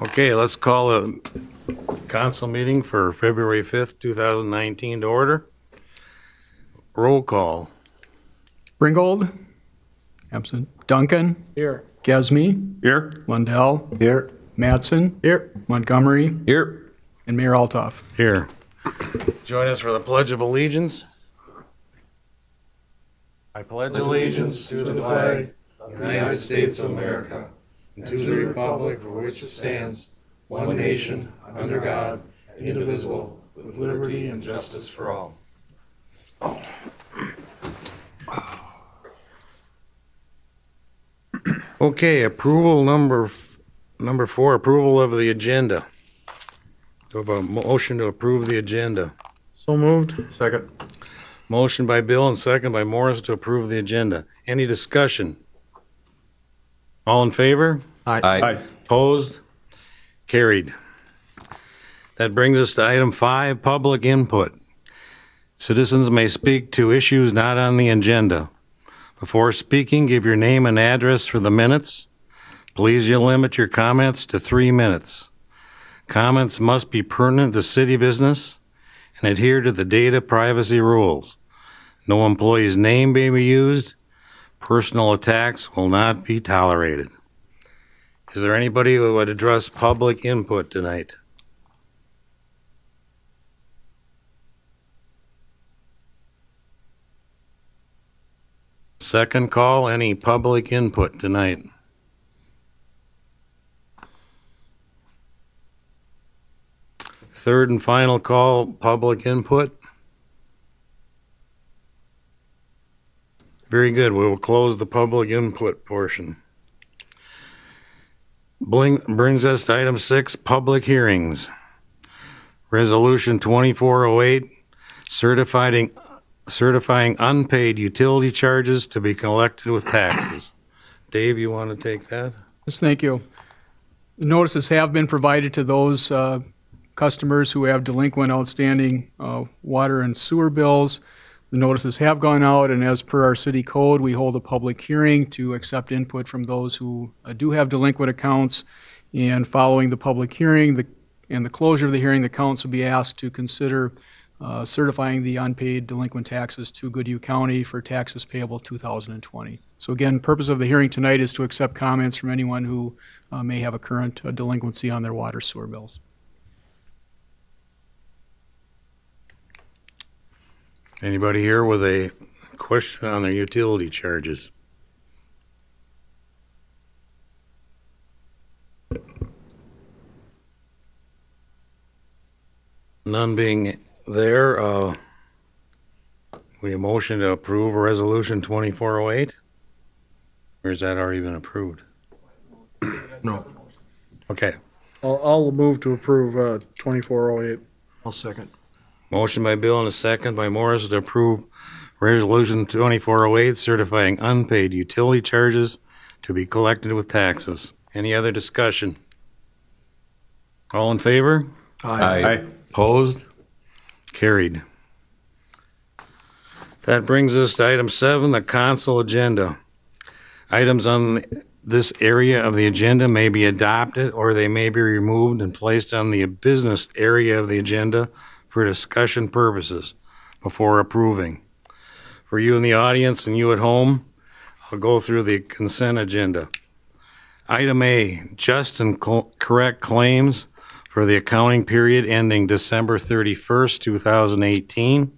Okay, let's call a council meeting for February 5th, 2019 to order. Roll call. Ringgold? Absent. Duncan? Here. Gesme? Here. Lundell? Here. Mattson? Here. Montgomery? Here. And Mayor Altoff. Here. Join us for the Pledge of Allegiance. I pledge allegiance to the flag of the United States of America and to the republic for which it stands, one nation, under God, indivisible, with liberty and justice for all. Okay, approval number 4, approval of the agenda. Do I have a motion to approve the agenda? So moved. Second. Motion by Bill and second by Morris to approve the agenda. Any discussion? All in favor? Aye. Opposed? Carried. That brings us to item 5, public input. Citizens may speak to issues not on the agenda. Before speaking, give your name and address for the minutes. Please limit your comments to 3 minutes. Comments must be pertinent to city business and adhere to the data privacy rules. No employee's name may be used. Personal attacks will not be tolerated. Is there anybody who would address public input tonight? Second call, any public input tonight? Third and final call, public input. Very good. We will close the public input portion. Brings us to item 6, public hearings. Resolution 2408, certifying unpaid utility charges to be collected with taxes. Dave, you want to take that? Yes, thank you. The notices have been provided to those customers who have delinquent outstanding water and sewer bills. The notices have gone out, and as per our city code, we hold a public hearing to accept input from those who do have delinquent accounts. And following the public hearing and the closure of the hearing, the council will be asked to consider certifying the unpaid delinquent taxes to Goodhue County for taxes payable 2020. So again, purpose of the hearing tonight is to accept comments from anyone who may have a current delinquency on their water sewer bills. Anybody here with a question on their utility charges? None being there, we motion to approve resolution 2408? Or has that already been approved? No. Okay. I'll move to approve 2408. I'll second. Motion by Bill and a second by Morris to approve resolution 2408 certifying unpaid utility charges to be collected with taxes. Any other discussion? All in favor? Aye. Opposed? Carried. That brings us to item 7, the council agenda. Items on this area of the agenda may be adopted or they may be removed and placed on the business area of the agenda for discussion purposes before approving. For you in the audience and you at home, I'll go through the consent agenda. Item A, just and correct claims for the accounting period ending December 31st, 2018.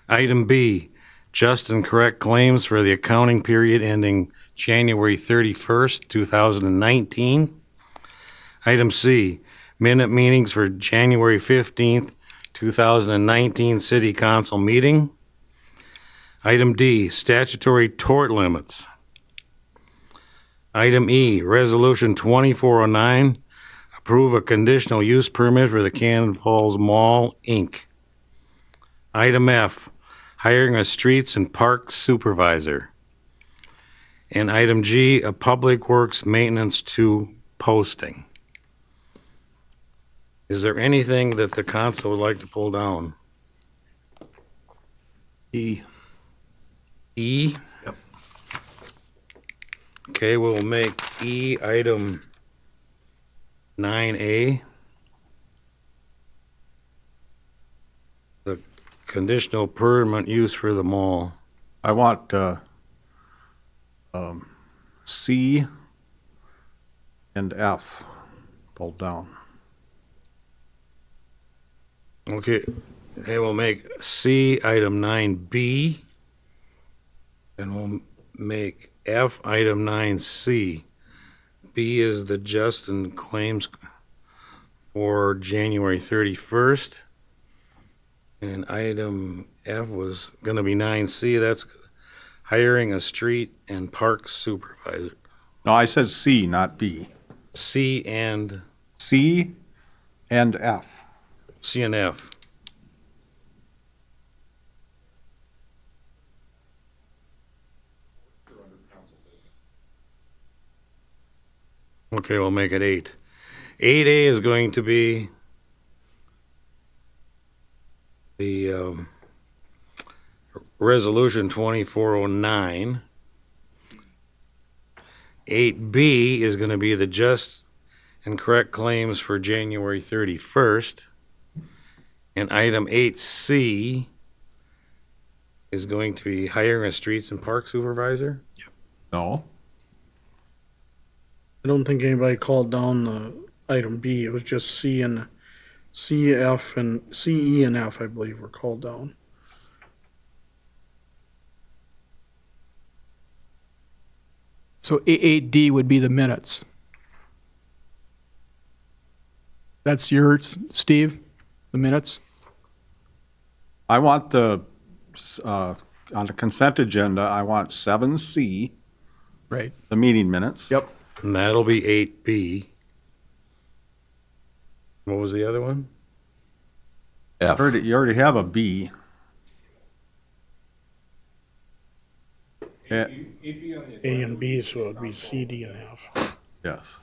Item B, just and correct claims for the accounting period ending January 31st, 2019. Item C, minute meetings for January 15th, 2019 City Council meeting. Item D, statutory tort limits. Item E, Resolution 2409, approve a conditional use permit for the Cannon Falls Mall, Inc. Item F, hiring a streets and parks supervisor. And item G, a public works maintenance 2 posting. Is there anything that the council would like to pull down? E. E? Yep. Okay, we'll make E item 9A. The conditional permanent use for the mall. I want C and F pulled down. Okay, we'll make C item 9B, and we'll make F item 9C. B is the Justin claims for January 31st. And item F was going to be 9C, that's hiring a street and park supervisor. No, I said C, not B. C and C and F. C and F. Okay, we'll make it 8. 8A is going to be the resolution 2409. 8B is going to be the just and correct claims for January 31st. And item 8C is going to be hiring a streets and park supervisor. No. I don't think anybody called down the item B. It was just C, and C, F, and C, E, and F, I believe, were called down. So 8D would be the minutes. That's yours, Steve, the minutes? I want the, on the consent agenda, I want 7C, Right. the meeting minutes. Yep. And that'll be 8B. What was the other one? F. You already have a B. Yeah, A and B, so it would be C, D, and F. yes.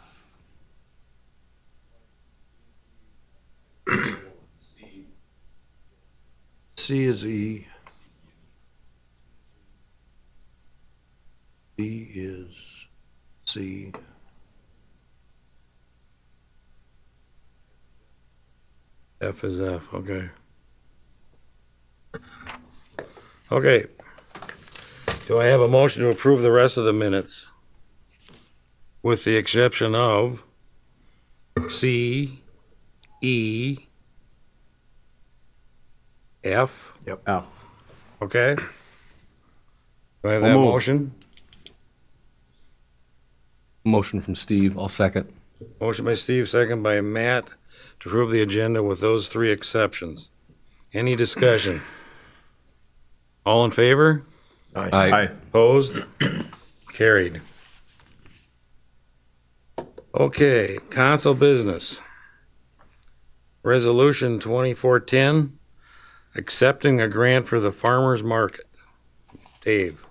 C is E. D is C. F is F, okay. Okay. Do I have a motion to approve the rest of the minutes? With the exception of C, E, F, F. okay? Do I have So that moved. motion? Motion from Steve, I'll second. Motion by Steve, second by Matt, to approve the agenda with those 3 exceptions. Any discussion? All in favor? Aye. Opposed? Carried. Okay, council business. Resolution 2410, accepting a grant for the farmer's market. Dave.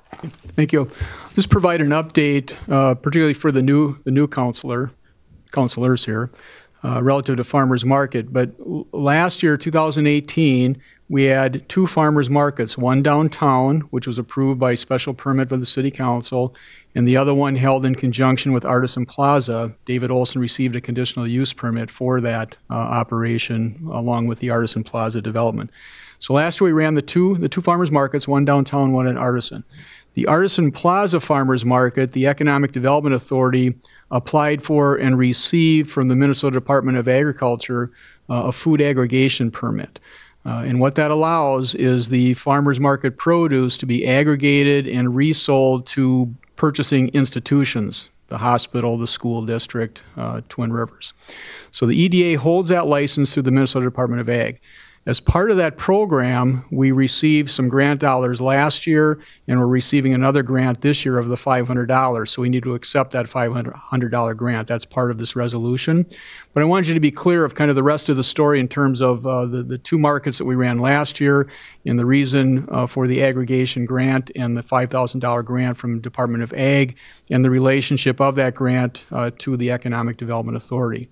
Thank you. Just provide an update, particularly for the new counselors here, relative to farmers market. But last year, 2018, we had 2 farmers markets, one downtown, which was approved by special permit by the city council, and the other one held in conjunction with Artisan Plaza. David Olson received a conditional use permit for that operation, along with the Artisan Plaza development. So last year we ran the two farmers markets, one downtown, one at Artisan. The Artisan Plaza Farmers Market, the Economic Development Authority applied for and received from the Minnesota Department of Agriculture a food aggregation permit. And what that allows is the farmers market produce to be aggregated and resold to purchasing institutions, the hospital, the school district, Twin Rivers. So the EDA holds that license through the Minnesota Department of Ag. As part of that program, we received some grant dollars last year, and we're receiving another grant this year of the $500. So we need to accept that $500 grant. That's part of this resolution. But I wanted you to be clear of kind of the rest of the story in terms of the 2 markets that we ran last year, and the reason for the aggregation grant and the $5,000 grant from Department of Ag, and the relationship of that grant to the Economic Development Authority.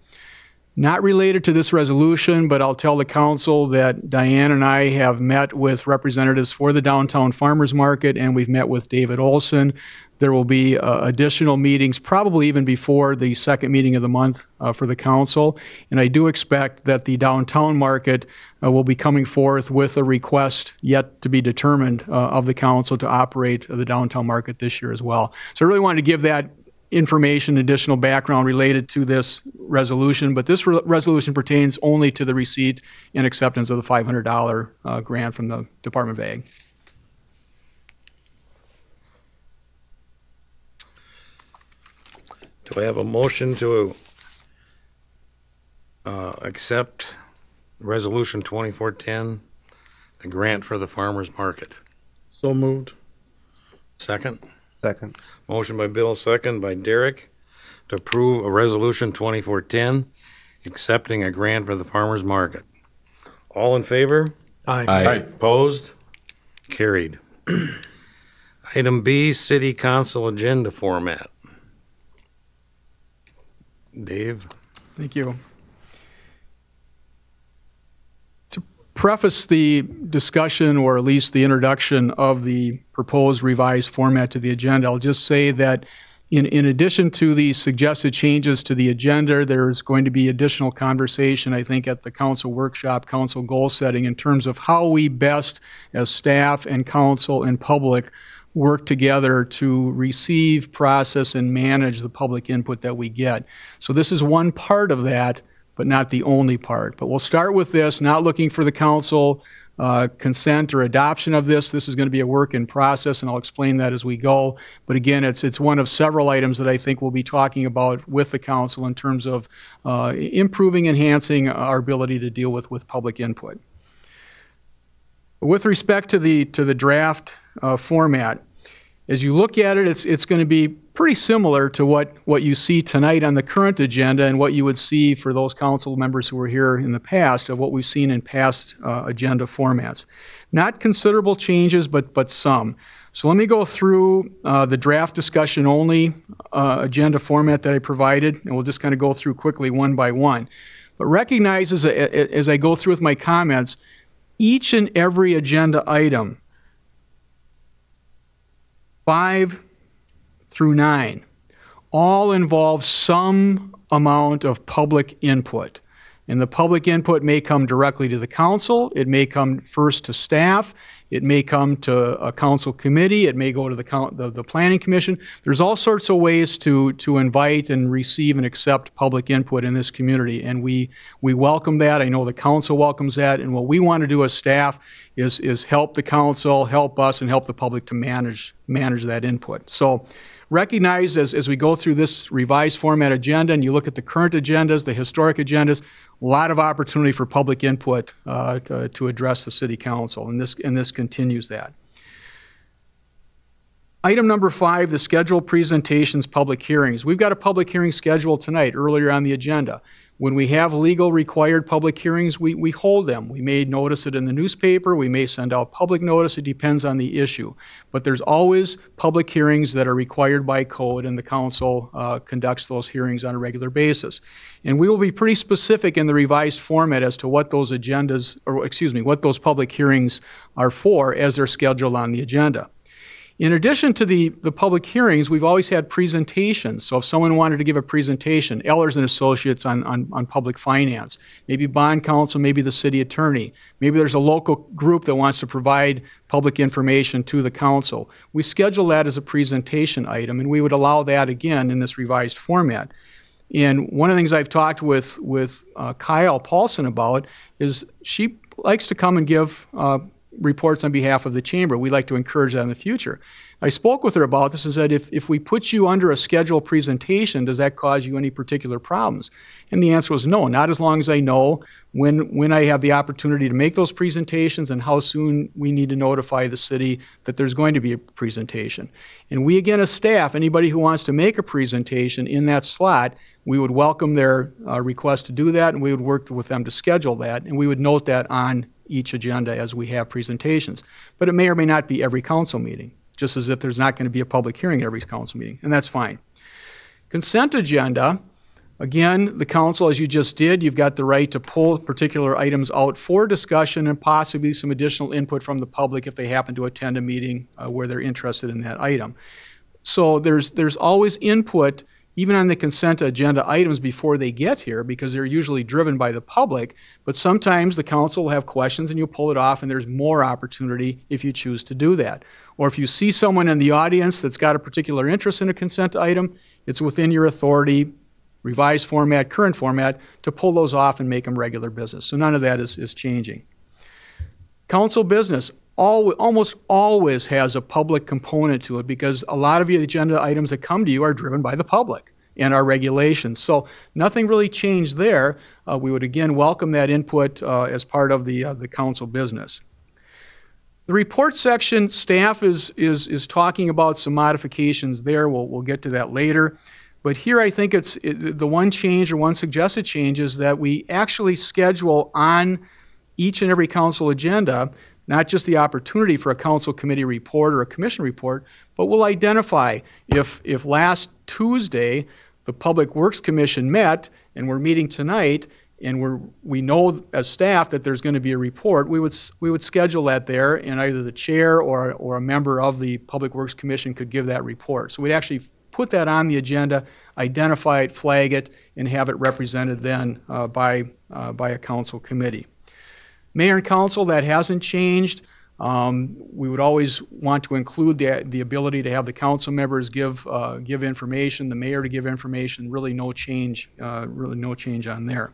Not related to this resolution, but I'll tell the council that Diane and I have met with representatives for the Downtown Farmers Market, and we've met with David Olson. There will be additional meetings, probably even before the second meeting of the month for the council. And I do expect that the Downtown Market will be coming forth with a request yet to be determined of the council to operate the Downtown Market this year as well. So I really wanted to give that information, additional background related to this resolution, but this resolution pertains only to the receipt and acceptance of the $500 grant from the Department of Ag. Do I have a motion to accept Resolution 2410, the grant for the farmer's market? So moved. Second? Second. Motion by Bill, second by Derek, to approve a Resolution 2410, accepting a grant for the farmer's market. All in favor? Aye. Opposed? Carried. Item B, City Council Agenda Format. Dave? Thank you. To preface the discussion, or at least the introduction of the proposed revised format to the agenda, I'll just say that in addition to the suggested changes to the agenda, there's going to be additional conversation, I think, at the council workshop, council goal setting, in terms of how we best, as staff and council and public, work together to receive, process, and manage the public input that we get. So this is one part of that, but not the only part. But we'll start with this, not looking for the council consent or adoption of this. This is going to be a work in process, and I'll explain that as we go. But again, it's one of several items that I think we'll be talking about with the council in terms of improving, enhancing our ability to deal with public input. With respect to the draft format, as you look at it, it's going to be pretty similar to what you see tonight on the current agenda and what you would see for those council members who were here in the past, of what we've seen in past agenda formats. Not considerable changes, but some. So let me go through the draft discussion only agenda format that I provided, and we'll just kind of go through quickly one by one. But recognize as I go through with my comments, each and every agenda item, 5 through 9, all involve some amount of public input. And the public input may come directly to the council, it may come first to staff, it may come to a council committee, it may go to the planning commission. There's all sorts of ways to invite and receive and accept public input in this community, and we welcome that. I know the council welcomes that, and what we want to do as staff is help the council, help us, and help the public to manage that input. So recognize as we go through this revised format agenda and you look at the current agendas, the historic agendas, a lot of opportunity for public input to address the city council, and this continues that. Item number 5, the scheduled presentations, public hearings. We've got a public hearing scheduled tonight, earlier on the agenda. When we have legal required public hearings, we hold them. We may notice it in the newspaper, we may send out public notice, it depends on the issue. But there's always public hearings that are required by code, and the council conducts those hearings on a regular basis. And we will be pretty specific in the revised format as to what those agendas, or excuse me, what those public hearings are for as they're scheduled on the agenda. In addition to the public hearings, we've always had presentations. So if someone wanted to give a presentation, Ehlers and Associates on public finance, maybe bond counsel, maybe the city attorney, maybe there's a local group that wants to provide public information to the council. We schedule that as a presentation item, and we would allow that again in this revised format. And one of the things I've talked with Kyle Paulson about is she likes to come and give reports on behalf of the chamber. We'd like to encourage that in the future. I spoke with her about this and said, if we put you under a scheduled presentation, does that cause you any particular problems? And the answer was no, not as long as I know when I have the opportunity to make those presentations and how soon we need to notify the city that there's going to be a presentation. And we, again, as staff, anybody who wants to make a presentation in that slot, we would welcome their request to do that, and we would work with them to schedule that, and we would note that on each agenda as we have presentations. But it may or may not be every council meeting, just as if there's not going to be a public hearing at every council meeting, and that's fine. Consent agenda, Again, the council, as you just did, you've got the right to pull particular items out for discussion and possibly some additional input from the public if they happen to attend a meeting where they're interested in that item. So there's always input, even on the consent agenda items before they get here, because they're usually driven by the public, but sometimes the council will have questions and you pull it off and there's more opportunity if you choose to do that. Or if you see someone in the audience that's got a particular interest in a consent item, it's within your authority, revised format, current format, to pull those off and make them regular business. So none of that is changing. Council business almost always has a public component to it because a lot of the agenda items that come to you are driven by the public and our regulations. So nothing really changed there. We would again welcome that input as part of the council business. The report section, staff is talking about some modifications there. We'll get to that later. But here I think the one change or one suggested change is that we actually schedule on each and every council agenda not just the opportunity for a council committee report or a commission report, but we'll identify if last Tuesday the Public Works Commission met and we're meeting tonight and we know as staff that there's going to be a report, we would schedule that there, and either the chair or a member of the Public Works Commission could give that report. So we'd actually put that on the agenda, identify it, flag it, and have it represented then by a council committee. Mayor and council, that hasn't changed. We would always want to include the ability to have the council members give information, the mayor to give information. Really no change on there.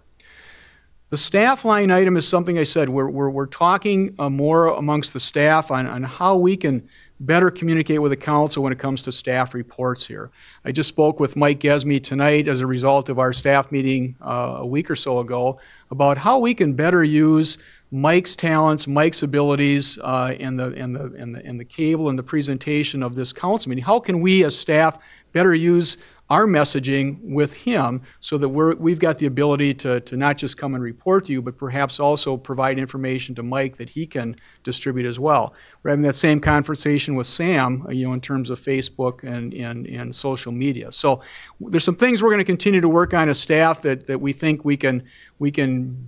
The staff line item is something I said we're talking more amongst the staff on how we can better communicate with the council when it comes to staff reports here. I just spoke with Mike Gesme tonight as a result of our staff meeting a week or so ago about how we can better use Mike's talents, Mike's abilities, and the cable and the presentation of this council meeting. How can we as staff better use our messaging with him so that we've got the ability to not just come and report to you, but perhaps also provide information to Mike that he can distribute as well. We're having that same conversation with Sam, in terms of Facebook and social media. So there's some things we're going to continue to work on as staff that we think we can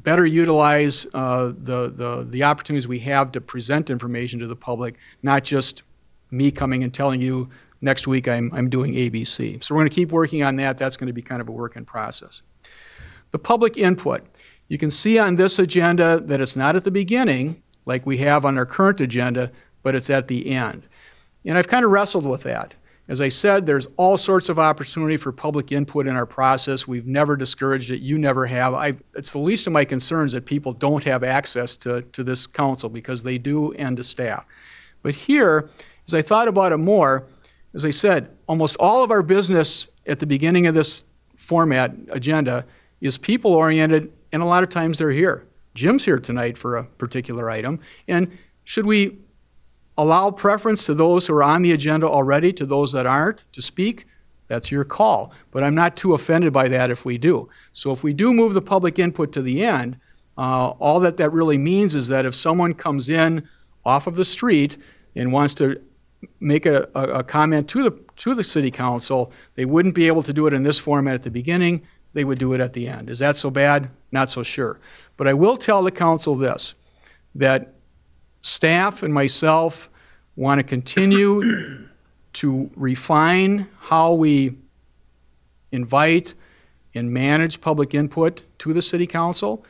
better utilize the opportunities we have to present information to the public, not just me coming and telling you next week I'm doing ABC. So we're going to keep working on that. That's going to be kind of a work in process. The public input. You can see on this agenda that it's not at the beginning like we have on our current agenda, but it's at the end. And I've kind of wrestled with that. As I said, there's all sorts of opportunity for public input in our process. We've never discouraged it. You never have. It's the least of my concerns that people don't have access to this council, because they do, and to staff. But here, as I thought about it more, as I said, almost all of our business at the beginning of this format agenda is people-oriented, and a lot of times they're here. Jim's here tonight for a particular item, and should we allow preference to those who are on the agenda already, to those that aren't, to speak? That's your call, but I'm not too offended by that if we do. So if we do move the public input to the end, all that really means is that if someone comes in off of the street and wants to make a comment to the city council, they wouldn't be able to do it in this format at the beginning. They would do it at the end. Is that so bad? Not so sure. But I will tell the council this, that staff and myself want to continue to refine how we invite and manage public input to the city council.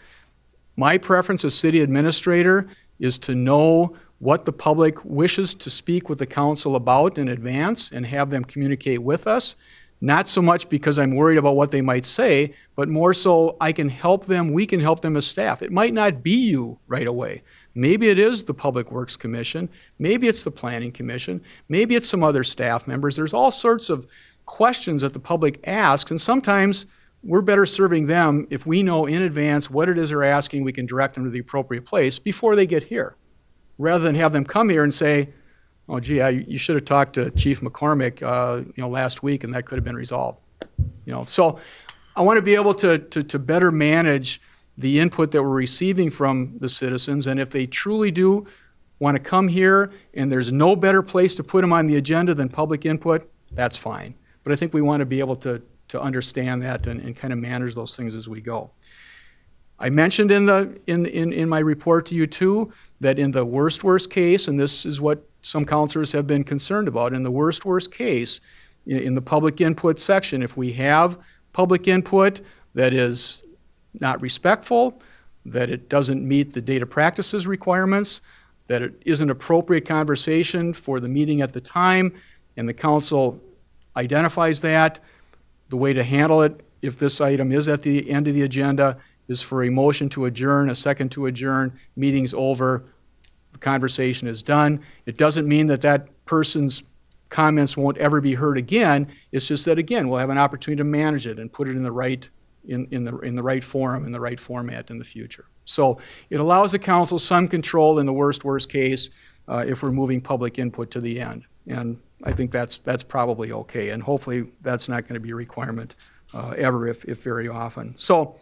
My preference as city administrator is to know what the public wishes to speak with the council about in advance and have them communicate with us. Not so much because I'm worried about what they might say, but more so I can help them, we can help them as staff. It might not be you right away. Maybe it is the Public Works Commission, maybe it's the Planning Commission, maybe it's some other staff members. There's all sorts of questions that the public asks, and sometimes we're better serving them if we know in advance what it is they're asking. We can direct them to the appropriate place before they get here, rather than have them come here and say, oh, gee, you should have talked to Chief McCormick, last week, and that could have been resolved. So I want to be able to better manage the input that we're receiving from the citizens, and if they truly do want to come here and there's no better place to put them on the agenda than public input, that's fine. But I think we want to be able to to understand that and kind of manage those things as we go. I mentioned in my report to you too, that in the worst case, and this is what some counselors have been concerned about, in the worst case, in the public input section, if we have public input that is not respectful, that it doesn't meet the data practices requirements, that it isn't appropriate conversation for the meeting at the time, and the council identifies that, the way to handle it, if this item is at the end of the agenda, is for a motion to adjourn, a second to adjourn, meeting's over, the conversation is done. It doesn't mean that that person's comments won't ever be heard again. It's just that, again, we'll have an opportunity to manage it and put it in the right in the right forum, in the right format in the future. So it allows the council some control in the worst case if we're moving public input to the end. And I think that's probably okay. And hopefully that's not going to be a requirement ever, if very often. So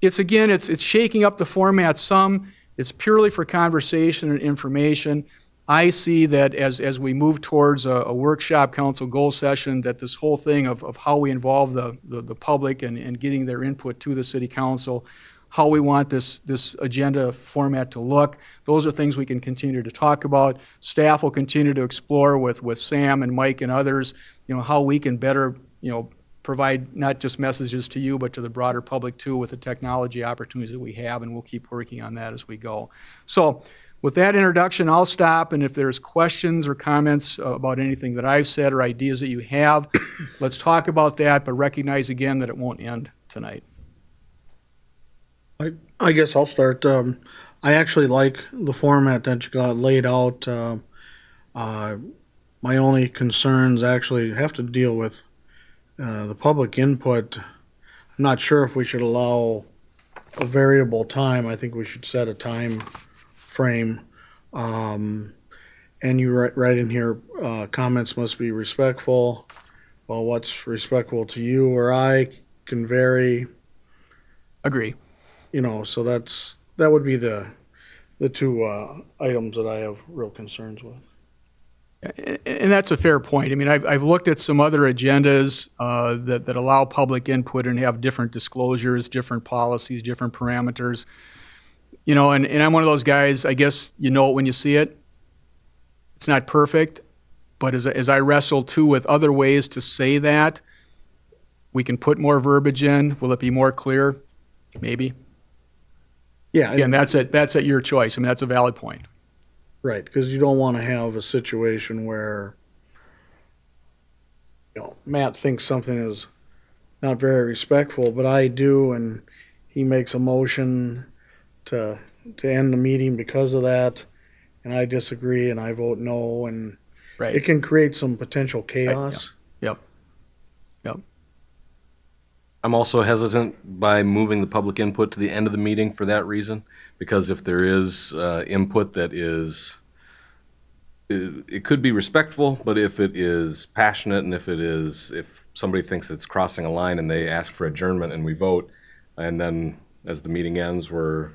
it's shaking up the format some. It's purely for conversation and information. I see that as we move towards a workshop council goal session, that this whole thing of how we involve the public and getting their input to the city council, how we want this agenda format to look, those are things we can continue to talk about. Staff will continue to explore with Sam and Mike and others, how we can better, provide not just messages to you, but to the broader public too, with the technology opportunities that we have, and we'll keep working on that as we go. So with that introduction, I'll stop, and if there's questions or comments about anything that I've said or ideas that you have, let's talk about that, but recognize again that it won't end tonight. I guess I'll start. I actually like the format that you got laid out. My only concerns actually have to deal with the public input. I'm not sure if we should allow a variable time. I think we should set a time frame. And you write in here, comments must be respectful. Well, what's respectful to you or I can vary. Agree. So that would be the two items that I have real concerns with. And that's a fair point. I mean, I've looked at some other agendas that allow public input and have different disclosures, different policies, different parameters. And I'm one of those guys, I guess it when you see it. It's not perfect, but as I wrestle too with other ways to say that, we can put more verbiage in. Will it be more clear? Maybe. Yeah. Again, that's at your choice. I mean, that's a valid point. Right, because you don't want to have a situation where Matt thinks something is not very respectful, but I do, and he makes a motion to end the meeting because of that, and I disagree and I vote no, and Right. it can create some potential chaos. Yep. I'm also hesitant by moving the public input to the end of the meeting for that reason, because if there is input that is, it could be respectful, but if it is passionate and if somebody thinks it's crossing a line and they ask for adjournment and we vote, and then as the meeting ends, we're,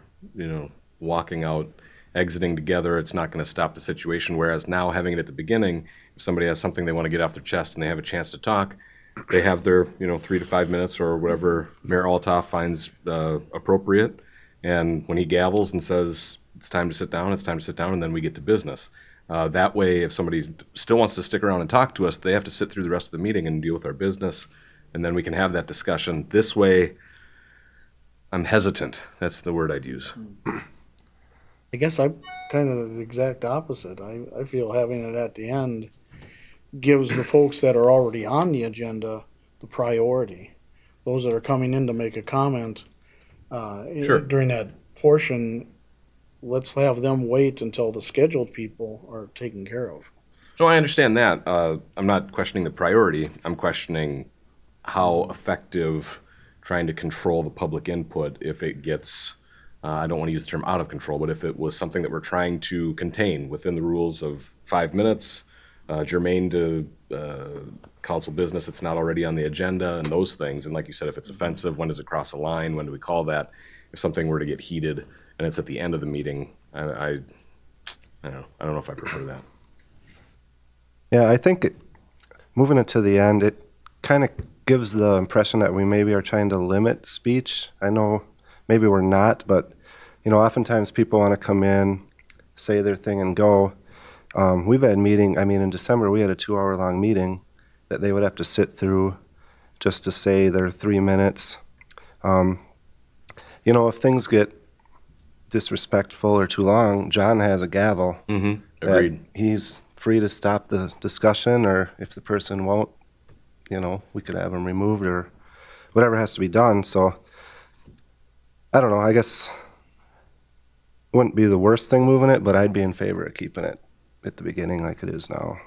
walking out, exiting together, it's not going to stop the situation. Whereas now having it at the beginning, if somebody has something they want to get off their chest and they have a chance to talk, they have their 3 to 5 minutes or whatever Mayor Altoff finds appropriate, and when he gavels and says it's time to sit down, it's time to sit down, and then we get to business. That way, if somebody still wants to stick around and talk to us, they have to sit through the rest of the meeting and deal with our business, and then we can have that discussion. This way, I'm hesitant. That's the word I'd use. I guess I'm kind of the exact opposite. I feel having it at the end gives the folks that are already on the agenda the priority. Those that are coming in to make a comment Sure. during that portion, let's have them wait until the scheduled people are taken care of. No, I understand that. I'm not questioning the priority. I'm questioning how effective trying to control the public input if it gets, I don't want to use the term out of control, but if it was something that we're trying to contain within the rules of 5 minutes, germane to council business, it's not already on the agenda, and those things. And like you said, if it's offensive, when does it cross a line? When do we call that? If something were to get heated and it's at the end of the meeting, I don't know if I prefer that. Yeah, I think moving it to the end, it kind of gives the impression that we maybe are trying to limit speech. I know maybe we're not, but oftentimes people want to come in, say their thing, and go. We've had in December we had a 2-hour-long meeting that they would have to sit through just to say their 3 minutes. If things get disrespectful or too long, John has a gavel. Mm-hmm. that Agreed. He's free to stop the discussion, or if the person won't, we could have him removed or whatever has to be done. So I don't know. I guess it wouldn't be the worst thing moving it, but I'd be in favor of keeping it at the beginning like it is now.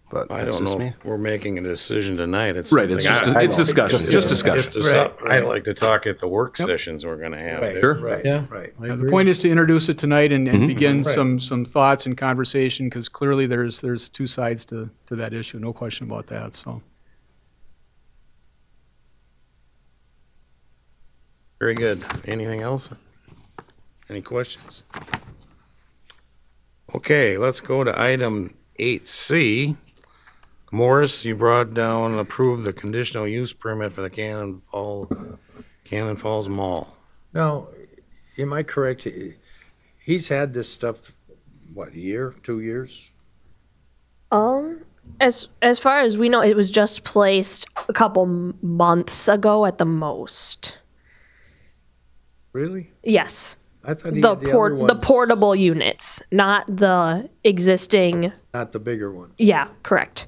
But I that's don't just know me. if we're making a decision tonight. It's Right, it's something just, I- it's discussion, it's just discussion. I'd like to talk at the work sessions we're gonna have. Right, Sure. right, Yeah. right. I The agree. point is to introduce it tonight and begin Right. some thoughts and conversation, because clearly there's two sides to that issue, no question about that, so. Very good. Anything else? Any questions? Okay, let's go to item 8C. Morris, you brought down and approved the conditional use permit for the Cannon Falls Mall. Now, am I correct? He's had this stuff, what, a year, 2 years? As far as we know, it was just placed a couple months ago at the most. Really? Yes, I thought he the had the other ones, the portable units, not the existing. not the bigger ones. Yeah, correct.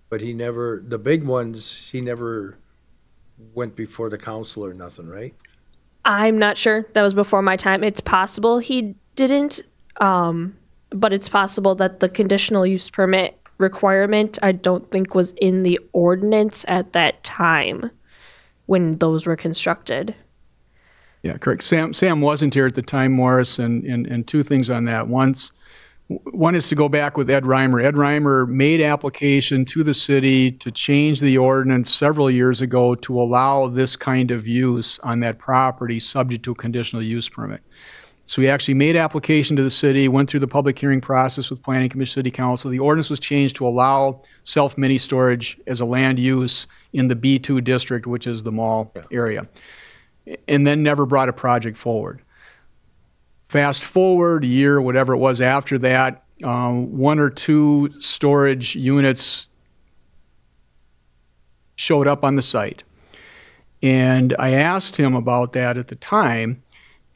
But he never, the big ones, he never went before the council or nothing, right? I'm not sure. That was before my time. It's possible he didn't, but it's possible that the conditional use permit requirement I don't think was in the ordinance at that time when those were constructed. Yeah, correct. Sam wasn't here at the time, Morris, and two things on that. One is to go back with Ed Reimer. Ed Reimer made application to the city to change the ordinance several years ago to allow this kind of use on that property subject to a conditional use permit. So he actually made application to the city, went through the public hearing process with Planning Commission, City Council. The ordinance was changed to allow self-mini storage as a land use in the B2 district, which is the mall area, and then never brought a project forward. Fast forward a year, whatever it was after that, 1 or 2 storage units showed up on the site. And I asked him about that at the time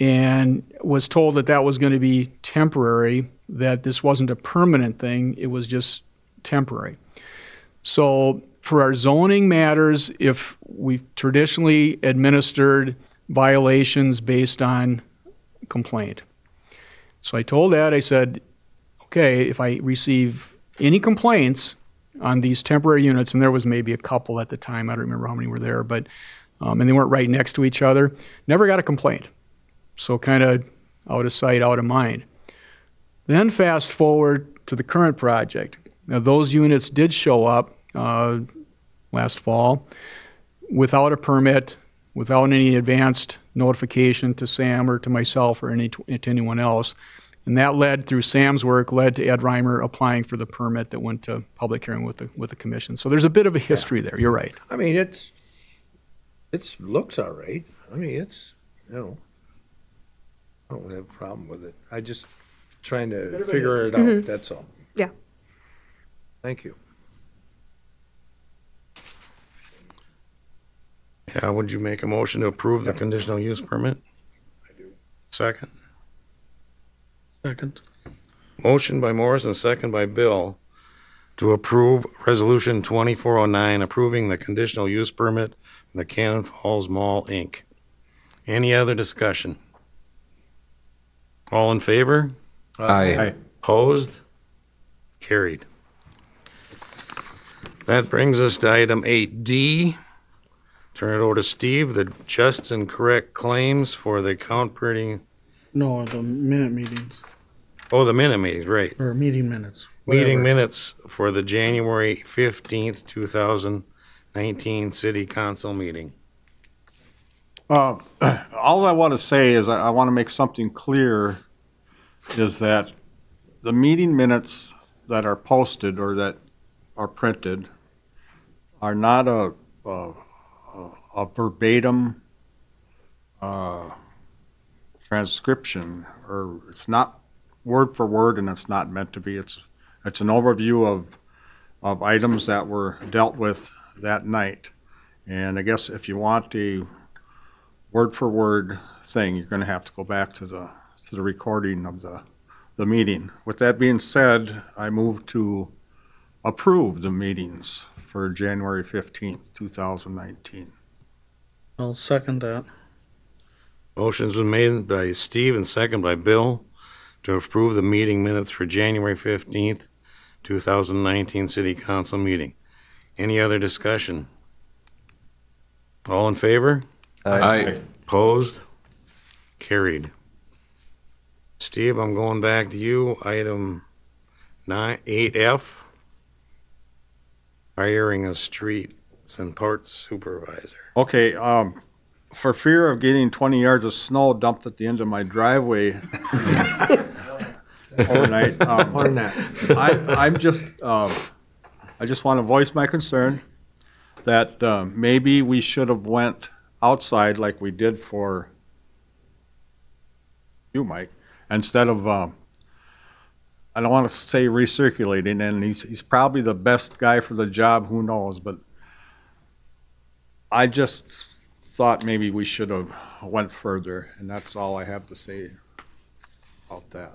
and was told that that was going to be temporary, that this wasn't a permanent thing, it was just temporary. So for our zoning matters, if we've traditionally administered violations based on complaint. So I told Ed, I said, okay, if I receive any complaints on these temporary units, and there was maybe a couple at the time, I don't remember how many were there, but, and they weren't right next to each other, never got a complaint. So kind of out of sight, out of mind. Then fast forward to the current project. Now those units did show up last fall without a permit, without any advanced notification to Sam or to myself or to anyone else. And that led, through Sam's work, led to Ed Reimer applying for the permit that went to public hearing with the commission. So there's a bit of a history there, you're right. I mean, it's looks all right. I mean, it's, I don't have a problem with it. I just trying to figure it out, that's all. Yeah. Thank you. Yeah, would you make a motion to approve the conditional use permit? I do. Second. Second. Motion by Morris and second by Bill to approve Resolution 2409, approving the conditional use permit for the Cannon Falls Mall, Inc. Any other discussion? All in favor? Aye. Opposed? Carried. That brings us to item 8D. Turn it over to Steve, the just and correct claims for the account printing, No, the minute meetings, oh, the minute meetings, right. or meeting minutes. Meeting whatever. minutes for the January 15th, 2019 City Council meeting. All I want to say is I want to make something clear, is that the meeting minutes that are posted or that are printed are not a verbatim transcription, or it's not word for word, and it's not meant to be. It's an overview of items that were dealt with that night. And I guess if you want a word for word thing, you're going to have to go back to the recording of the meeting. With that being said, I move to approve the meetings for January 15th, 2019. I'll second that. Motion's been made by Steve and second by Bill to approve the meeting minutes for January 15th, 2019 City Council meeting. Any other discussion? All in favor? Aye. Opposed? Carried. Steve, I'm going back to you. Item 8F, hiring a streets and parts supervisor. Okay, for fear of getting 20 yards of snow dumped at the end of my driveway overnight, Or not. I just want to voice my concern that maybe we should have went outside like we did for you, Mike, instead of, I don't want to say recirculating, and he's probably the best guy for the job, who knows, but I just thought maybe we should have went further, and that's all I have to say about that.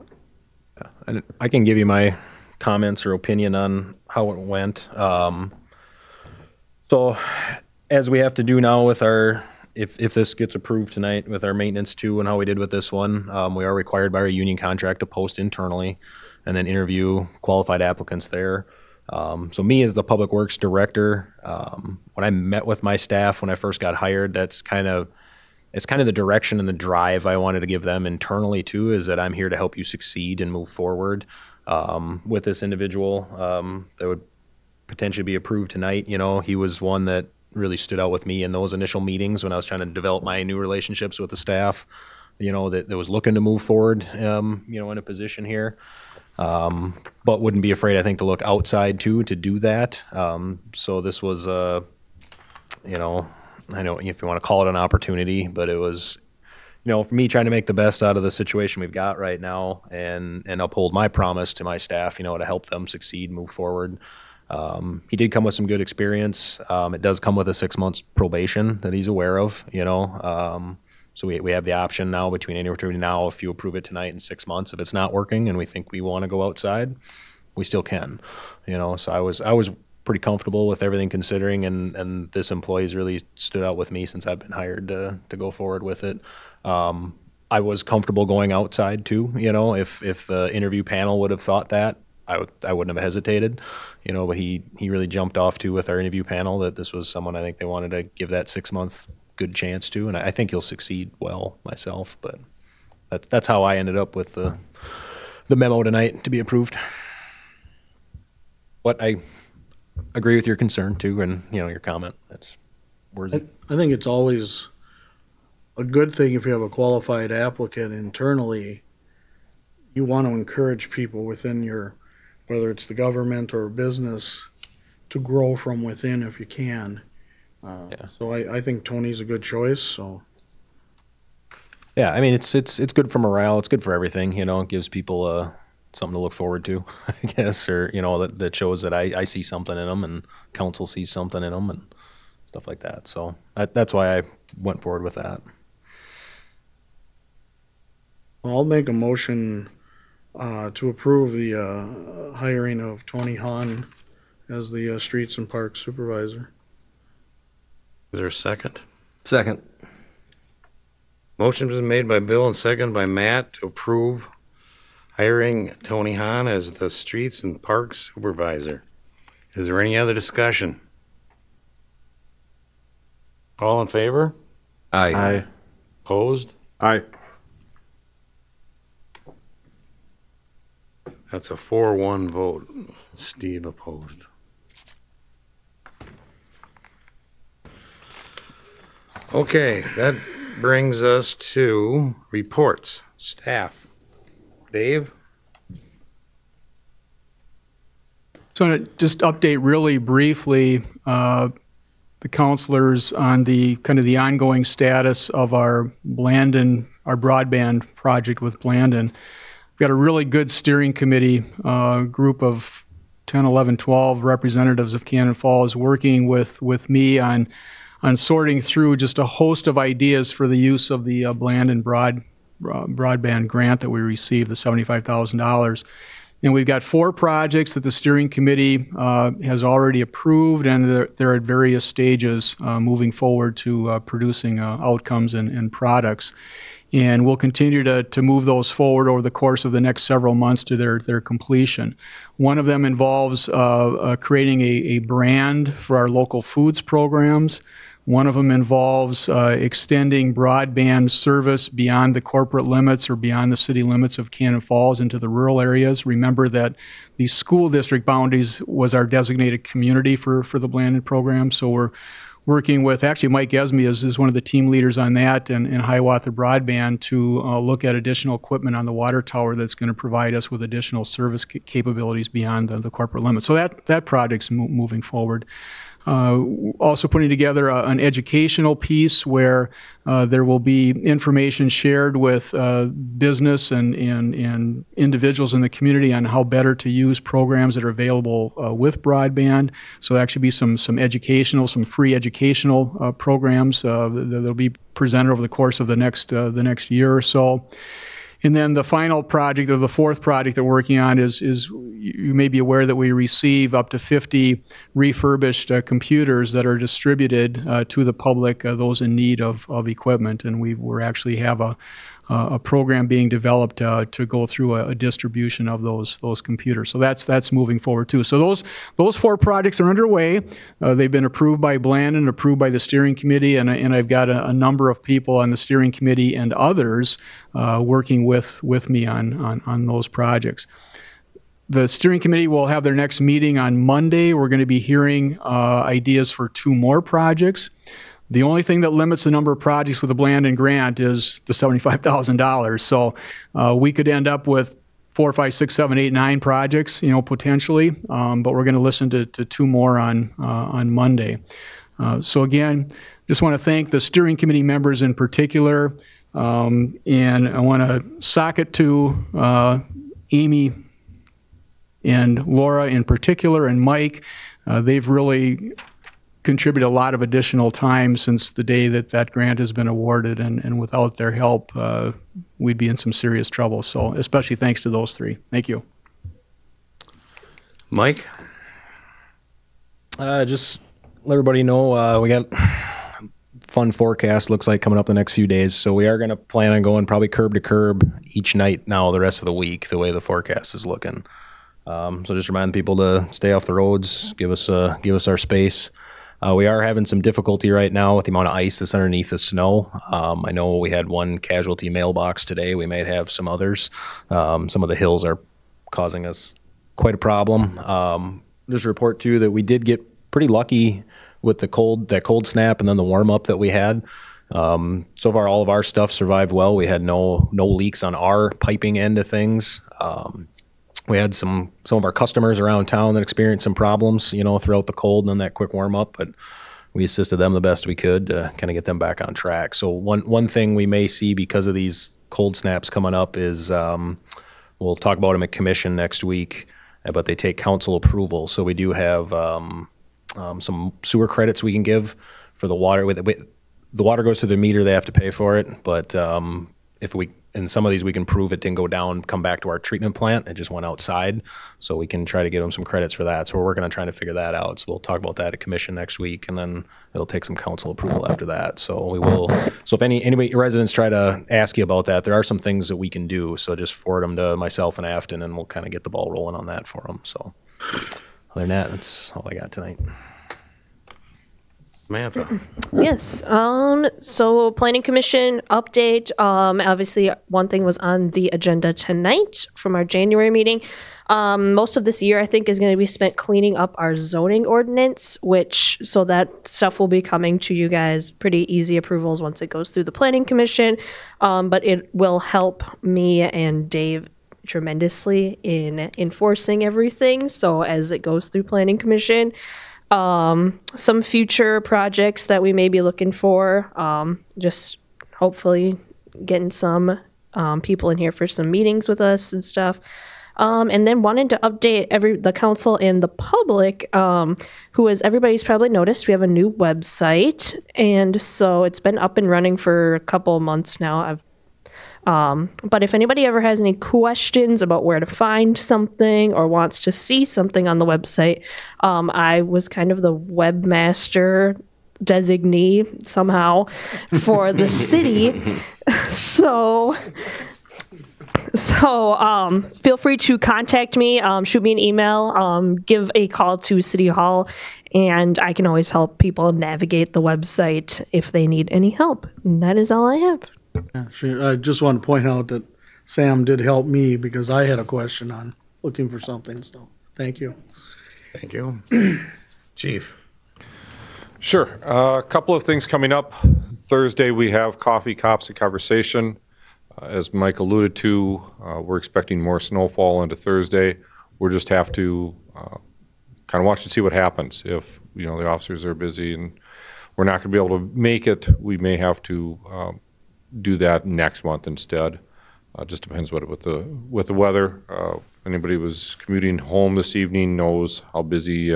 And I can give you my comments or opinion on how it went. So as we have to do now with our, if this gets approved tonight with our maintenance two and how we did with this one, we are required by our union contract to post internally and then interview qualified applicants there. So me as the public works director, when I met with my staff when I first got hired, it's kind of the direction and the drive I wanted to give them internally too, is that I'm here to help you succeed and move forward with this individual that would potentially be approved tonight. You know, he was one that really stood out with me in those initial meetings when I was trying to develop my new relationships with the staff, you know, that was looking to move forward, you know, in a position here. But wouldn't be afraid, I think, to look outside too, to do that. So this was, you know, I know if you want to call it an opportunity, but it was, you know, for me trying to make the best out of the situation we've got right now and uphold my promise to my staff, you know, to help them succeed, move forward. He did come with some good experience. It does come with a 6 months probation that he's aware of, you know. So we have the option now between now, if you approve it tonight, in 6 months, if it's not working and we think we want to go outside, we still can, you know. So I was pretty comfortable with everything considering, and this employee's really stood out with me since I've been hired to go forward with it. I was comfortable going outside too, you know, if the interview panel would have thought that, I wouldn't have hesitated, you know, but he really jumped off too with our interview panel that this was someone I think they wanted to give that 6 month good chance to, and I think he'll succeed well myself, but that's how I ended up with the memo tonight to be approved. But I agree with your concern too, and you know, your comment. That's worthy. I think it's always a good thing if you have a qualified applicant internally. You want to encourage people within your, whether it's the government or business, to grow from within if you can. So I think Tony's a good choice. So Yeah, I mean, it's good for morale. It's good for everything. You know, it gives people something to look forward to, I guess, or you know, that shows that I see something in them and council sees something in them and stuff like that. So that's why I went forward with that. I'll make a motion to approve the hiring of Tony Hahn as the Streets and Parks Supervisor. Is there a second? Second. Motion's been made by Bill and second by Matt to approve hiring Tony Hahn as the Streets and Parks Supervisor. Is there any other discussion? All in favor? Aye. Opposed? Aye. That's a 4-1 vote. Steve opposed. Okay, that brings us to reports. Staff. Dave? So to just update really briefly the counselors on the kind of the ongoing status of our broadband project with Blandon. We've got a really good steering committee group of 10, 11, 12 representatives of Cannon Falls working with me on sorting through just a host of ideas for the use of the Blandon broadband grant that we received, the $75,000. And we've got 4 projects that the steering committee has already approved, and they're at various stages moving forward to producing outcomes and products. And we'll continue to move those forward over the course of the next several months to their completion. One of them involves creating a brand for our local foods programs. One of them involves extending broadband service beyond the corporate limits or beyond the city limits of Cannon Falls into the rural areas. Remember that the school district boundaries was our designated community for the Blandon program. So we're working with, actually Mike Esme is one of the team leaders on that, and Hiawatha Broadband to look at additional equipment on the water tower that's going to provide us with additional service capabilities beyond the corporate limits. So that project's moving forward. Also putting together an educational piece where there will be information shared with business and individuals in the community on how better to use programs that are available with broadband. So there actually be some free educational programs that'll be presented over the course of the next year or so. And then the final project, or the 4th project that we're working on is you may be aware that we receive up to 50 refurbished computers that are distributed to the public, those in need of equipment. And we're actually have a program being developed to go through a distribution of those computers. So that's moving forward too. So those 4 projects are underway. They've been approved by Blandon, approved by the steering committee, and I've got a number of people on the steering committee and others working with me on those projects. The steering committee will have their next meeting on Monday. We're going to be hearing ideas for 2 more projects. The only thing that limits the number of projects with the Blandon grant is the $75,000. So we could end up with 4, 5, 6, 7, 8, 9 projects, potentially. But we're going to listen to 2 more on Monday. So again, just want to thank the steering committee members in particular, and I want to sock it to Amy and Laura in particular, and Mike. They've really contributed a lot of additional time since the day that grant has been awarded, and without their help, we'd be in some serious trouble. So especially thanks to those 3. Thank you. Mike? Just let everybody know we got fun forecast looks like coming up the next few days. So we are going to plan on going probably curb to curb each night now the rest of the week, the way the forecast is looking. So just remind people to stay off the roads, give us our space. We are having some difficulty right now with the amount of ice that's underneath the snow. I know we had 1 casualty mailbox today. We might have some others. Some of the hills are causing us quite a problem. There's a report too that we did get pretty lucky with that cold snap and then the warm up that we had. So far, all of our stuff survived well. We had no leaks on our piping end of things. We had some of our customers around town that experienced some problems, throughout the cold and then that quick warm up, but we assisted them the best we could to kind of get them back on track. So one thing we may see because of these cold snaps coming up is we'll talk about them at commission next week, but they take council approval. So we do have some sewer credits we can give for the water. The water goes through the meter, they have to pay for it, but if we in some of these we can prove it didn't go down, come back to our treatment plant, it just went outside, so we can try to give them some credits for that. So we're working on trying to figure that out. So we'll talk about that at commission next week, and then it'll take some council approval after that. So we will. So if any residents try to ask you about that, there are some things that we can do. So just forward them to myself and Afton, and we'll kind of get the ball rolling on that for them. So other than that, that's all I got tonight. Samantha? Yes. So Planning Commission update. Obviously, one thing was on the agenda tonight from our January meeting. Most of this year, I think, is going to be spent cleaning up our zoning ordinance, so that stuff will be coming to you guys. Pretty easy approvals once it goes through the Planning Commission. But it will help me and Dave tremendously in enforcing everything. So as it goes through Planning Commission, some future projects that we may be looking for, just hopefully getting some people in here for some meetings with us and stuff. And then wanted to update the council and the public, who, as everybody's probably noticed, we have a new website. And so it's been up and running for a couple of months now. But if anybody ever has any questions about where to find something or wants to see something on the website, I was kind of the webmaster designee somehow for the city. So feel free to contact me, shoot me an email, give a call to City Hall, and I can always help people navigate the website if they need any help. And that is all I have. Yeah, sure. I just want to point out that Sam did help me because I had a question on looking for something, so thank you. Thank you. Chief. Sure. A couple of things coming up. Thursday, we have Coffee, Cops, and Conversation. As Mike alluded to, we're expecting more snowfall into Thursday. We'll just have to kind of watch and see what happens. If, the officers are busy and we're not going to be able to make it, we may have to do that next month instead. Just depends with the weather. Anybody who was commuting home this evening knows how busy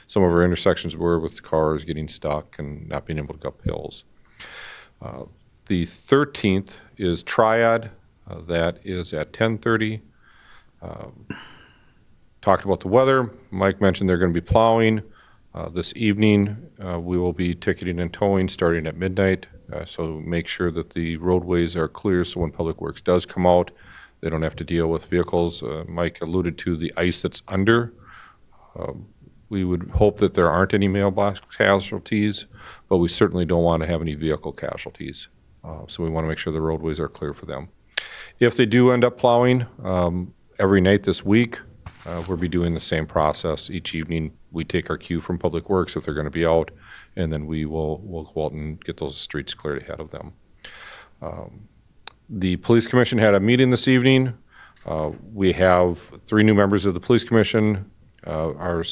some of our intersections were with cars getting stuck and not being able to go up hills. The 13th is Triad. That is at 10:30. Talked about the weather. Mike mentioned they're going to be plowing. This evening, we will be ticketing and towing starting at midnight. So make sure that the roadways are clear so when Public Works does come out, they don't have to deal with vehicles. Mike alluded to the ice that's under. We would hope that there aren't any mailbox casualties, but we certainly don't want to have any vehicle casualties. So we want to make sure the roadways are clear for them. If they do end up plowing every night this week, we'll be doing the same process. Each evening we take our cue from Public Works if they're going to be out, and then we'll go out and get those streets cleared ahead of them. The Police Commission had a meeting this evening. We have 3 new members of the Police Commission. Our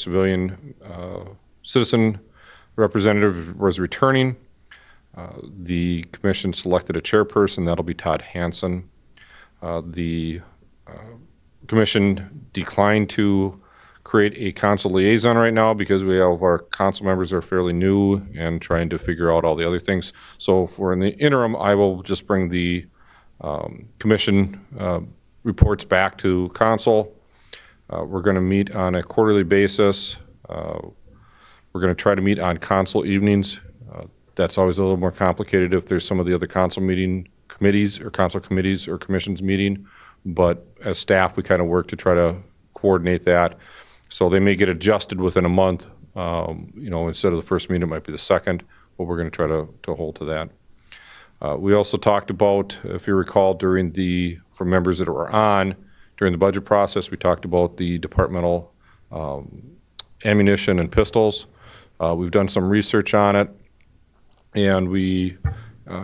citizen representative was returning. The commission selected a chairperson. That'll be Todd Hansen. The commission declined to create a council liaison right now because we have our council members are fairly new and trying to figure out all the other things. So for in the interim, I will just bring the commission reports back to council. We're going to meet on a quarterly basis. We're going to try to meet on council evenings. That's always a little more complicated if there's some of the other council committees or commissions meeting. But as staff, we kind of work to try to coordinate that. So they may get adjusted within a month. Instead of the first meeting, it might be the second, but we're going to try to hold to that. We also talked about, if you recall, for members that were on, during the budget process, we talked about the departmental ammunition and pistols. We've done some research on it, and we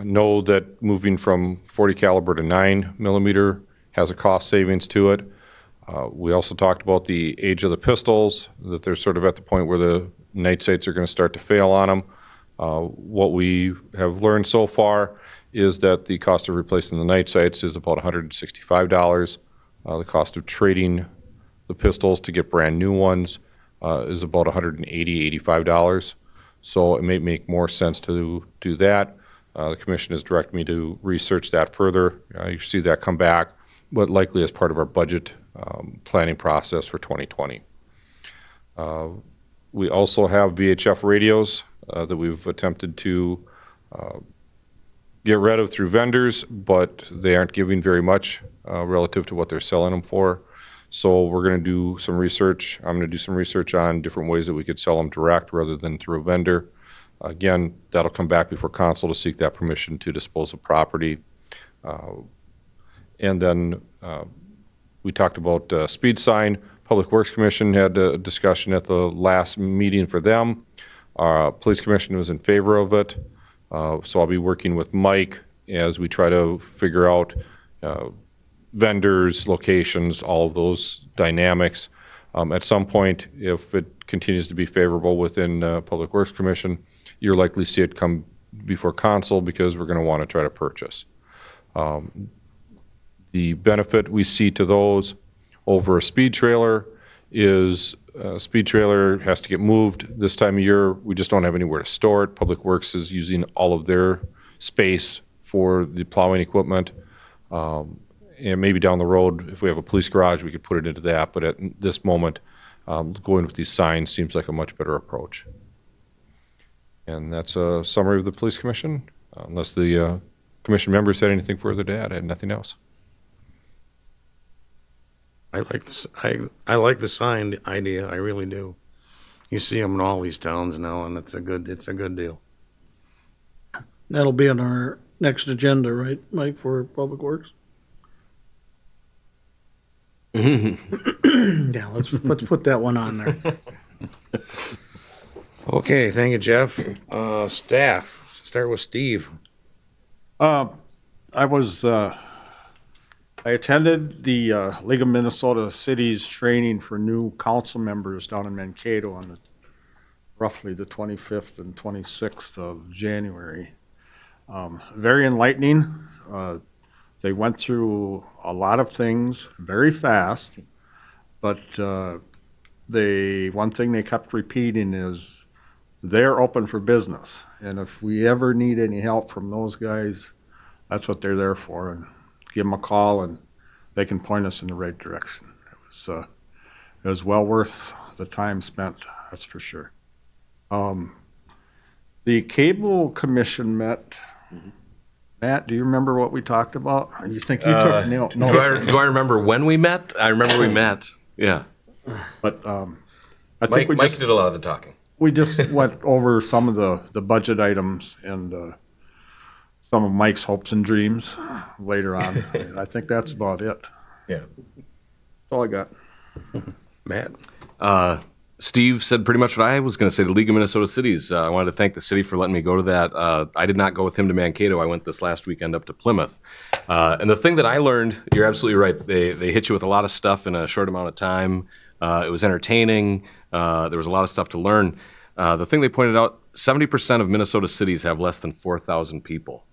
know that moving from 40 caliber to 9mm has a cost savings to it. We also talked about the age of the pistols, that they're sort of at the point where the night sights are going to start to fail on them. What we have learned so far is that the cost of replacing the night sights is about $165. The cost of trading the pistols to get brand new ones is about $180, $85. So it may make more sense to do that. The commission has directed me to research that further. You see that come back, but likely as part of our budget planning process for 2020. We also have VHF radios that we've attempted to get rid of through vendors, but they aren't giving very much relative to what they're selling them for. So we're going to do some research. I'm going to do some research on different ways that we could sell them direct rather than through a vendor. Again, that'll come back before council to seek that permission to dispose of property. And then we talked about speed sign. Public Works Commission had a discussion at the last meeting for them. Police Commission was in favor of it. So I'll be working with Mike as we try to figure out vendors, locations, all of those dynamics. At some point, if it continues to be favorable within Public Works Commission, you're likely to see it come before council because we're going to want to try to purchase. The benefit we see to those over a speed trailer is a speed trailer has to get moved this time of year. We just don't have anywhere to store it. Public Works is using all of their space for the plowing equipment. And maybe down the road, if we have a police garage, we could put it into that. But at this moment, going with these signs seems like a much better approach. And that's a summary of the Police Commission. Unless the commission members had anything further to add, I had nothing else. I like this. I like the sign idea. I really do. You see them in all these towns now, and it's a good deal. That'll be on our next agenda, right, Mike, for Public Works? Yeah, let's put that one on there. Okay, thank you, Jeff. Staff, start with Steve. I attended the League of Minnesota Cities training for new council members down in Mankato on roughly the 25th and 26th of January. Very enlightening. They went through a lot of things very fast, but one thing they kept repeating is they're open for business. And if we ever need any help from those guys, that's what they're there for. And give them a call and they can point us in the right direction. It was well worth the time spent, that's for sure. The Cable Commission met. Matt, do you remember what we talked about? You think you took notes? Do I remember when we met? I remember we met. Yeah. But I think Mike did a lot of the talking. We just went over some of the budget items and some of Mike's hopes and dreams later on. I think that's about it. Yeah. That's all I got. Matt? Steve said pretty much what I was going to say, the League of Minnesota Cities. I wanted to thank the city for letting me go to that. I did not go with him to Mankato. I went this last weekend up to Plymouth. And the thing that I learned, you're absolutely right, they hit you with a lot of stuff in a short amount of time. It was entertaining. There was a lot of stuff to learn. The thing they pointed out, 70% of Minnesota cities have less than 4,000 people.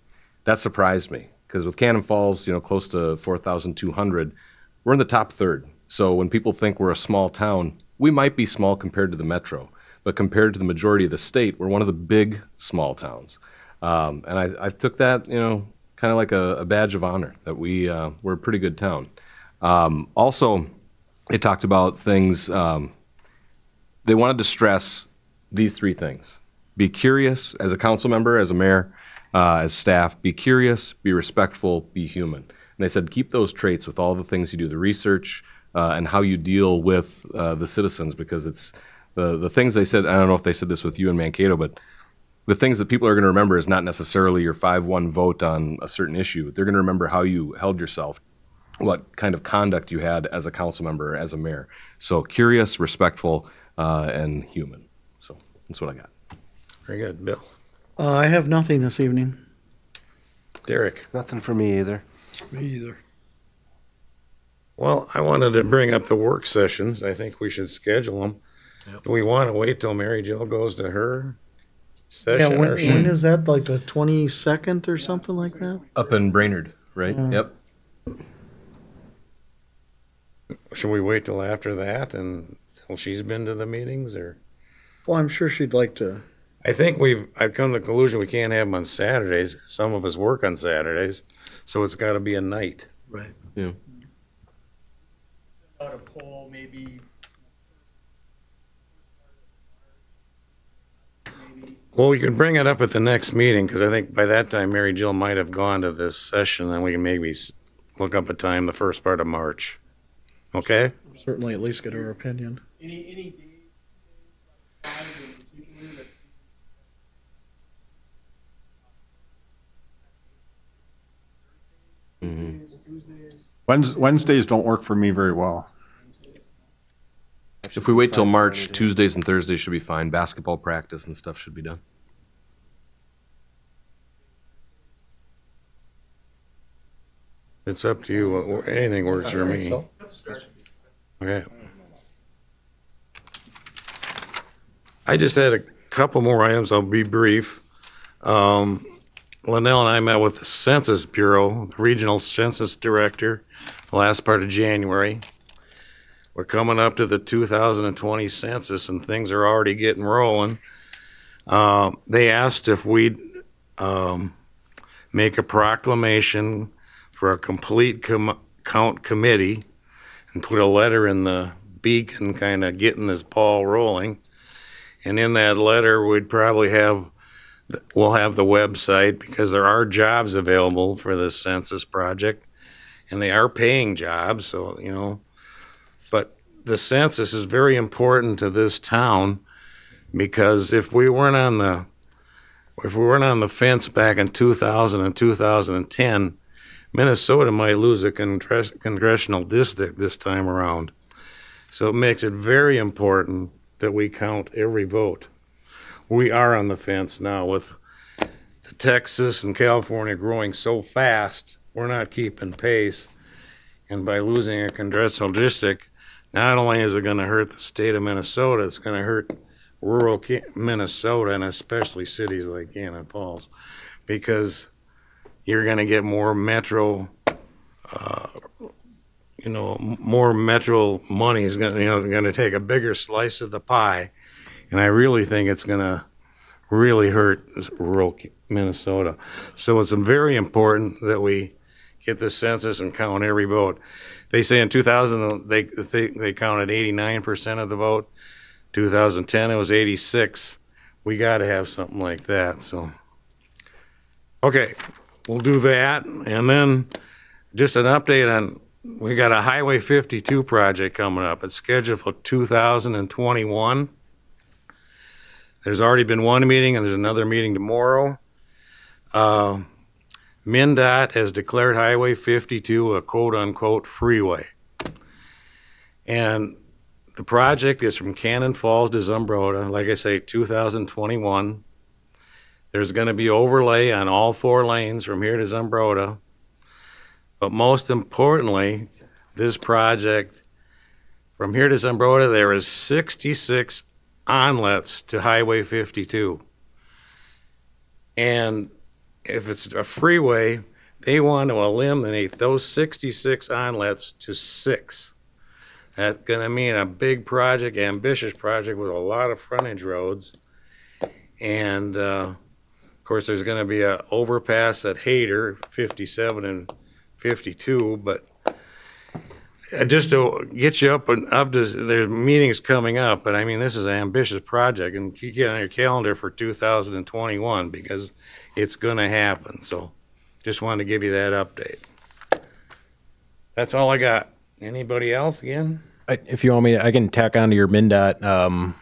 That surprised me, because with Cannon Falls, close to 4,200, we're in the top third. So when people think we're a small town, we might be small compared to the metro, but compared to the majority of the state, we're one of the big small towns. And I took that, kind of like a badge of honor that we're a pretty good town. Also, it talked about things, they wanted to stress these three things. Be curious as a council member, as a mayor, as staff. Be curious, be respectful, be human. And they said keep those traits with all the things you do, the research, and how you deal with the citizens, because it's the things they said. I don't know if they said this with you in Mankato, but the things that people are going to remember is not necessarily your 5-1 vote on a certain issue. They're going to remember how you held yourself, what kind of conduct you had as a council member, as a mayor. So curious, respectful, and human. So that's what I got. Very good. Bill? I have nothing this evening. Derek? Nothing for me either. Me either. Well, I wanted to bring up the work sessions. I think we should schedule them. Yep. Do we want to wait till Mary Jill goes to her session? Yeah, when is that, like the 22nd or something like that? Up in Brainerd, right? Yep. Should we wait till after that and till she's been to the meetings, or? Well, I'm sure she'd like to. I think I've come to the conclusion we can't have them on Saturdays. Some of us work on Saturdays, so it's got to be a night. Right. Yeah. Out a poll, maybe. Well, we can bring it up at the next meeting, because I think by that time Mary Jill might have gone to this session, and we can maybe look up a time the first part of March. Okay? Certainly at least get her opinion. Any days in particular that Wednesdays don't work for me very well. If we wait till March, Tuesdays and Thursdays should be fine. Basketball practice and stuff should be done. It's up to you. Anything works for me. Okay. I just had a couple more items. I'll be brief. Linnell and I met with the Census Bureau, the regional census director, the last part of January. We're coming up to the 2020 census and things are already getting rolling. They asked if we'd make a proclamation for a complete count committee and put a letter in the Beacon, kind of getting this ball rolling. And in that letter, we'd probably we'll have the website, because there are jobs available for this census project, and they are paying jobs, so, you know. But the census is very important to this town, because if we weren't on the fence back in 2000 and 2010, Minnesota might lose a congressional district this time around. So it makes it very important that we count every vote. We are on the fence now with the Texas and California growing so fast, we're not keeping pace. And by losing a congressional district, not only is it going to hurt the state of Minnesota, it's going to hurt rural Minnesota, and especially cities like Cannon Falls, because you're going to get more metro, more metro money is going to take a bigger slice of the pie, and I really think it's going to really hurt rural Minnesota. So it's very important that we get the census and count every vote. They say in 2000 they counted 89% of the vote. 2010 it was 86. We got to have something like that. So, okay, we'll do that, and then just an update on. We got a Highway 52 project coming up. It's scheduled for 2021. There's already been one meeting, and there's another meeting tomorrow. MnDOT has declared Highway 52 a quote-unquote freeway. And the project is from Cannon Falls to Zumbrota, like I say, 2021. There's going to be overlay on all 4 lanes from here to Zumbrota. But most importantly, this project, from here to Zumbrota, there is 66 onlets to Highway 52. And if it's a freeway, they want to eliminate those 66 onlets to 6. That's going to mean a big project, ambitious project with a lot of frontage roads. And of course, there's going to be an overpass at Hayter, 57 and 52, but just to get you up to, there's meetings coming up, but I mean, this is an ambitious project, and you get on your calendar for 2021 because it's going to happen. So just wanted to give you that update. That's all I got. Anybody else again? If you want me, I can tack on to your MnDOT,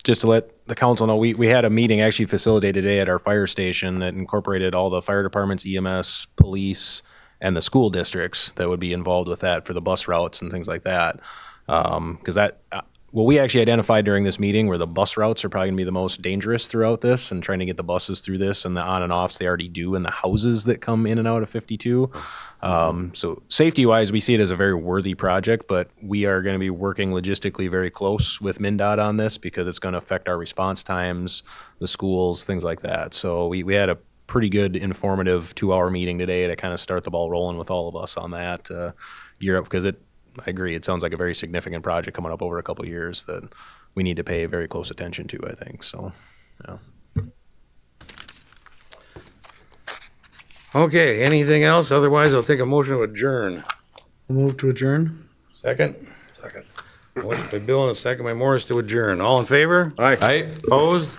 just to let the council know, we had a meeting actually facilitated today at our fire station that incorporated all the fire departments, EMS, police, and the school districts that would be involved with that for the bus routes and things like that. Because what we actually identified during this meeting were the bus routes are probably going to be the most dangerous throughout this, and trying to get the buses through this, and the on and offs they already do in the houses that come in and out of 52. So safety-wise, we see it as a very worthy project, but we are going to be working logistically very close with MnDOT on this because it's going to affect our response times, the schools, things like that. So we had a pretty good informative 2-hour meeting today to kind of start the ball rolling with all of us on that gear up, because I agree, it sounds like a very significant project coming up over a couple of years that we need to pay very close attention to, I think. So, yeah. Okay, anything else? Otherwise, I'll take a motion to adjourn. Move to adjourn. Second? Second. Motion by Bill and a second by Morris to adjourn. All in favor? Aye. Opposed?